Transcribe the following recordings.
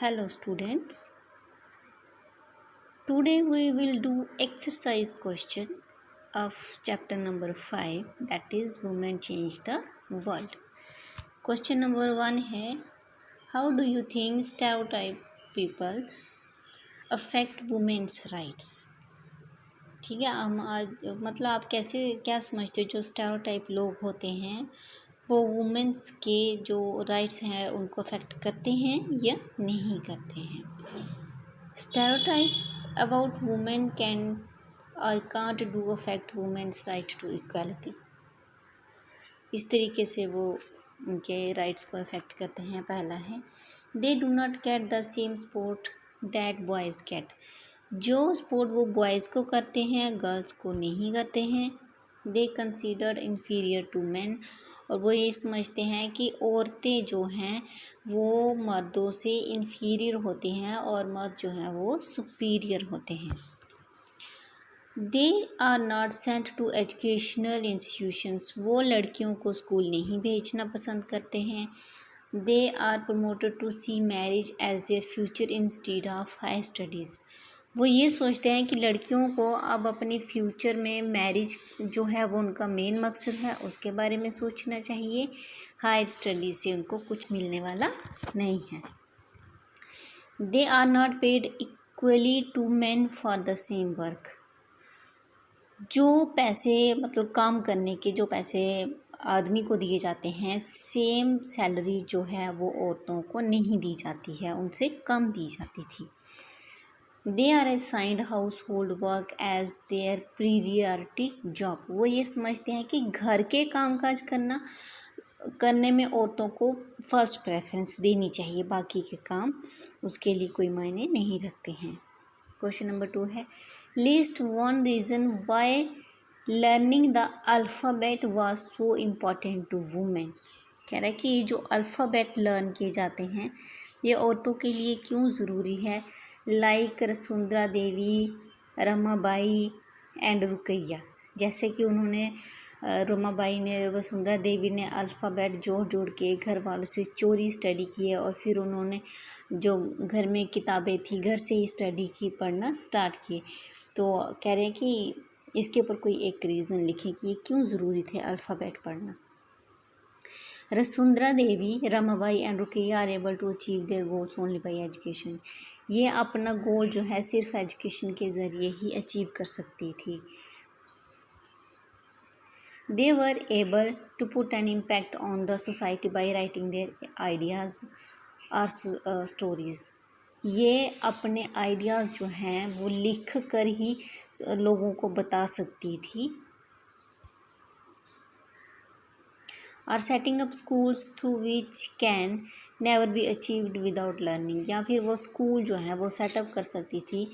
Hello students. Today we will do exercise question of chapter number 5, that is Women Change the World. Question number 1 है, how do you think stereotype peoples affect women's rights? ठीक है, हम आज मतलब आप क्या समझते हो जो स्टेरियोटाइप लोग होते हैं वो वुमेन्स के जो राइट्स हैं उनको अफेक्ट करते हैं या नहीं करते हैं. Stereotype about women can or can't do affect women's right to equality. इस तरीके से वो उनके राइट्स को अफेक्ट करते हैं. पहला है, they do not get the same sport that boys get. जो स्पोर्ट वो बॉयज़ को करते हैं गर्ल्स को नहीं करते हैं. They considered inferior to men. और वो ये समझते हैं कि औरतें जो हैं वो मर्दों से इन्फीरियर होती हैं और मर्द जो हैं वो सुपीरियर होते हैं. They are not sent to educational institutions. वो लड़कियों को स्कूल नहीं भेजना पसंद करते हैं. They are promoted to see marriage as their future instead of high studies. वो ये सोचते हैं कि लड़कियों को अब अपने फ्यूचर में मैरिज जो है वो उनका मेन मकसद है, उसके बारे में सोचना चाहिए. हाई स्टडीज़ से उनको कुछ मिलने वाला नहीं है. They are not paid equally to men for the same work. जो पैसे मतलब काम करने के जो पैसे आदमी को दिए जाते हैं, सेम सैलरी जो है वो औरतों को नहीं दी जाती है, उनसे कम दी जाती थी. They are assigned household work as their priority job. वो ये समझते हैं कि घर के कामकाज करने में औरतों को फर्स्ट प्रेफरेंस देनी चाहिए, बाकी के काम उसके लिए कोई मायने नहीं रखते हैं. क्वेश्चन नंबर 2 है, list one reason why learning the alphabet was so important to women. कह रहा है कि ये जो अल्फ़ाबेट लर्न किए जाते हैं ये औरतों के लिए क्यों ज़रूरी है. Like Vasundhara Devi, Ramabai and Rukaiya. जैसे कि उन्होंने रमाबाई ने, वसुंधरा देवी ने अल्फ़ाबेट जोड़ के घर वालों से चोरी स्टडी की है और फिर उन्होंने जो घर में किताबें थी घर से ही स्टडी की, पढ़ना स्टार्ट किए. तो कह रहे हैं कि इसके ऊपर कोई एक रीज़न लिखें कि ये क्यों ज़रूरी थे अल्फ़ाबेट पढ़ना. Vasundhara Devi, Ramabai and Rukaiya are able to achieve their goals only by education. ये अपना गोल जो है सिर्फ एजुकेशन के ज़रिए ही अचीव कर सकती थी. They were able to put an impact on the society by writing their ideas और स्टोरीज़. ये अपने आइडियाज़ जो हैं वो लिख कर ही लोगों को बता सकती थी. और setting up schools through which can never be achieved without learning. या फिर वो स्कूल जो है वो सेटअप कर सकती थी,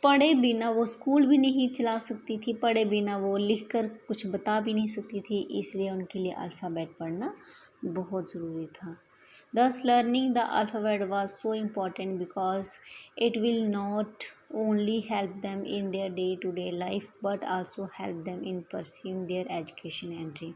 पढ़े बिना वो स्कूल भी नहीं चला सकती थी, पढ़े बिना वो लिख कर कुछ बता भी नहीं सकती थी. इसलिए उनके लिए अल्फ़ाबेट पढ़ना बहुत ज़रूरी था. Thus learning the alphabet was so important because it will not only help them in their day-to-day life but also help them in pursuing their education and dream.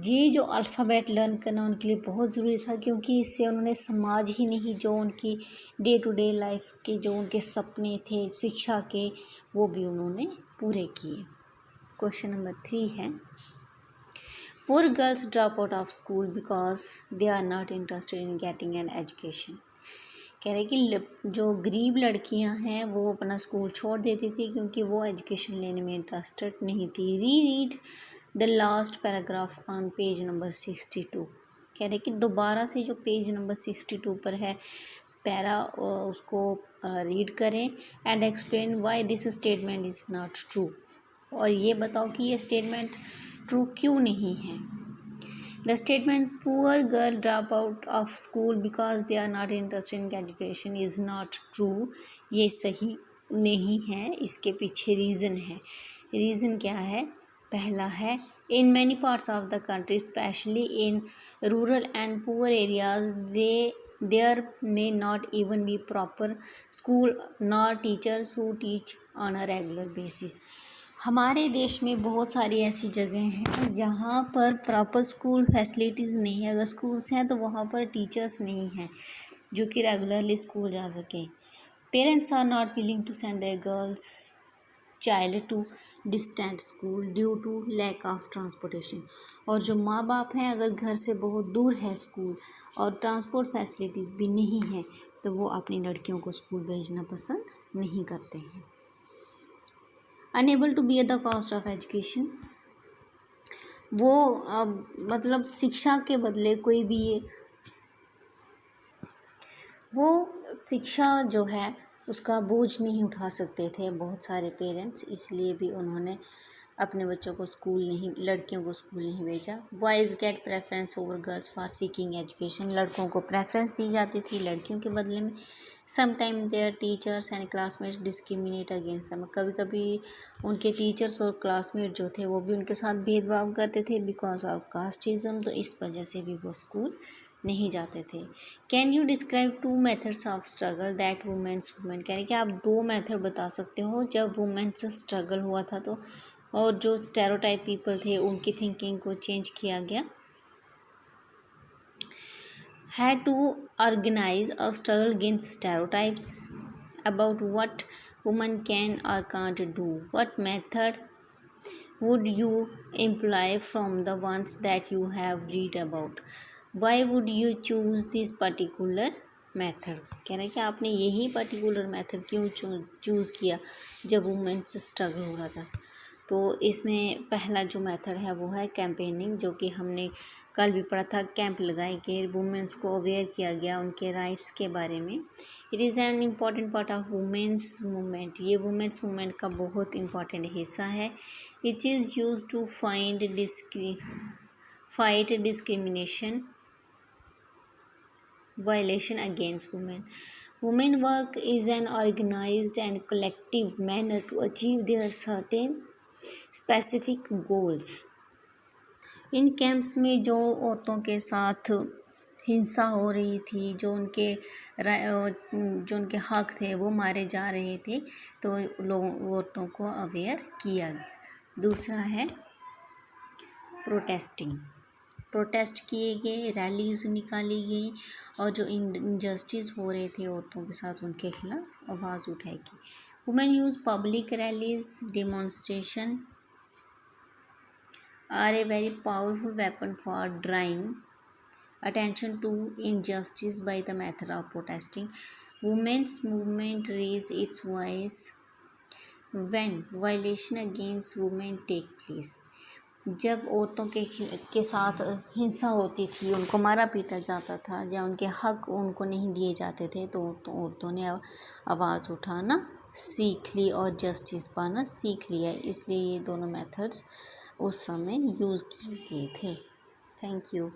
ये जो अल्फ़ाबेट लर्न करना उनके लिए बहुत ज़रूरी था क्योंकि इससे उन्होंने समाज ही नहीं, जो उनकी डे टू डे लाइफ के जो उनके सपने थे शिक्षा के, वो भी उन्होंने पूरे किए. क्वेश्चन नंबर 3 है, Poor girls drop out of school because they are not interested in getting an education. कह रहे कि जो गरीब लड़कियां हैं वो अपना स्कूल छोड़ देती थी क्योंकि वो एजुकेशन लेने में इंटरेस्टेड नहीं थी. Read the last paragraph on page number 62. कह रहे कि दोबारा से जो पेज नंबर 62 पर है पैरा उसको रीड करें and explain why this statement is not true. और ये बताओ कि ये स्टेटमेंट ट्रू क्यों नहीं है. The statement poor girl drop out of school because they are not interested in education is not true. ये सही नहीं है, इसके पीछे रीज़न है. रीज़न क्या है? पहला है, in many parts of the country specially in rural and poor areas there may not even be proper school nor teachers who teach on a regular basis. हमारे देश में बहुत सारी ऐसी जगह हैं जहाँ पर प्रॉपर स्कूल फैसिलिटीज़ नहीं है. अगर स्कूल्स हैं तो वहाँ पर टीचर्स नहीं हैं. जो कि रेगुलरली स्कूल जा सकें। Parents are not willing to send their girls child to distant school due to lack of transportation. और जो माँ बाप हैं अगर घर से बहुत दूर है स्कूल और ट्रांसपोर्ट फैसिलिटीज़ भी नहीं है तो वो अपनी लड़कियों को स्कूल भेजना पसंद नहीं करते हैं। Unable to bear the cost of education, वो मतलब शिक्षा के बदले कोई भी वो शिक्षा जो है उसका बोझ नहीं उठा सकते थे बहुत सारे पेरेंट्स, इसलिए भी उन्होंने अपने बच्चों को स्कूल नहीं, लड़कियों को स्कूल नहीं भेजा। Boys get preference over girls for seeking education, लड़कों को प्रेफरेंस दी जाती थी लड़कियों के बदले में। Sometime there teachers and classmates discriminate against them, कभी कभी उनके टीचर्स और क्लासमेट जो थे वो भी उनके साथ भेदभाव करते थे बिकॉज ऑफ कास्टिज्म, तो इस वजह से भी वो स्कूल नहीं जाते थे। Can you describe 2 methods of struggle that women's women, कह रहे कि आप 2 मेथड बता सकते हो जब वुमेन से स्ट्रगल हुआ था तो, और जो स्टेरियोटाइप पीपल थे उनकी थिंकिंग को चेंज किया गया। Had to organize a struggle against stereotypes about what women can or can't do. What method would you employ from the ones that you have read about? Why would you choose this particular method? कह रहे हैं कि आपने यही particular method क्यों choose किया जब women से स्ट्रगल हो रहा था। तो इसमें पहला जो मेथड है वो है कैंपेनिंग, जो कि हमने कल भी पढ़ा था। कैंप लगाए गए, वुमेन्स को अवेयर किया गया उनके राइट्स के बारे में। It is an important part of women's movement, ये वुमेन्स मूवमेंट का बहुत इम्पॉर्टेंट हिस्सा है। It is use to fight discrimination violation against women. Women work is an organized and collective manner to achieve their certain specific goals. In camps में जो औरतों के साथ हिंसा हो रही थी, जो उनके हक थे वो मारे जा रहे थे, तो औरतों को अवेयर किया गया। दूसरा है प्रोटेस्ट किए गए, रैलीज़ निकाली गई और जो इनजस्टिस हो रहे थे औरतों के साथ उनके खिलाफ आवाज़ उठाई गई। Women use public rallies demonstration are a very powerful weapon for drawing attention to injustice by the method of protesting. Women's movement raised its voice when violation against women take place. जब औरतों के साथ हिंसा होती थी, उनको मारा पीटा जाता था या उनके हक उनको नहीं दिए जाते थे, तो औरतों ने आवाज़ उठाना सीख ली और जस्टिस पाना सीख लिया। इसलिए ये दोनों मेथड्स उस समय यूज़ किए गए थे। Thank you.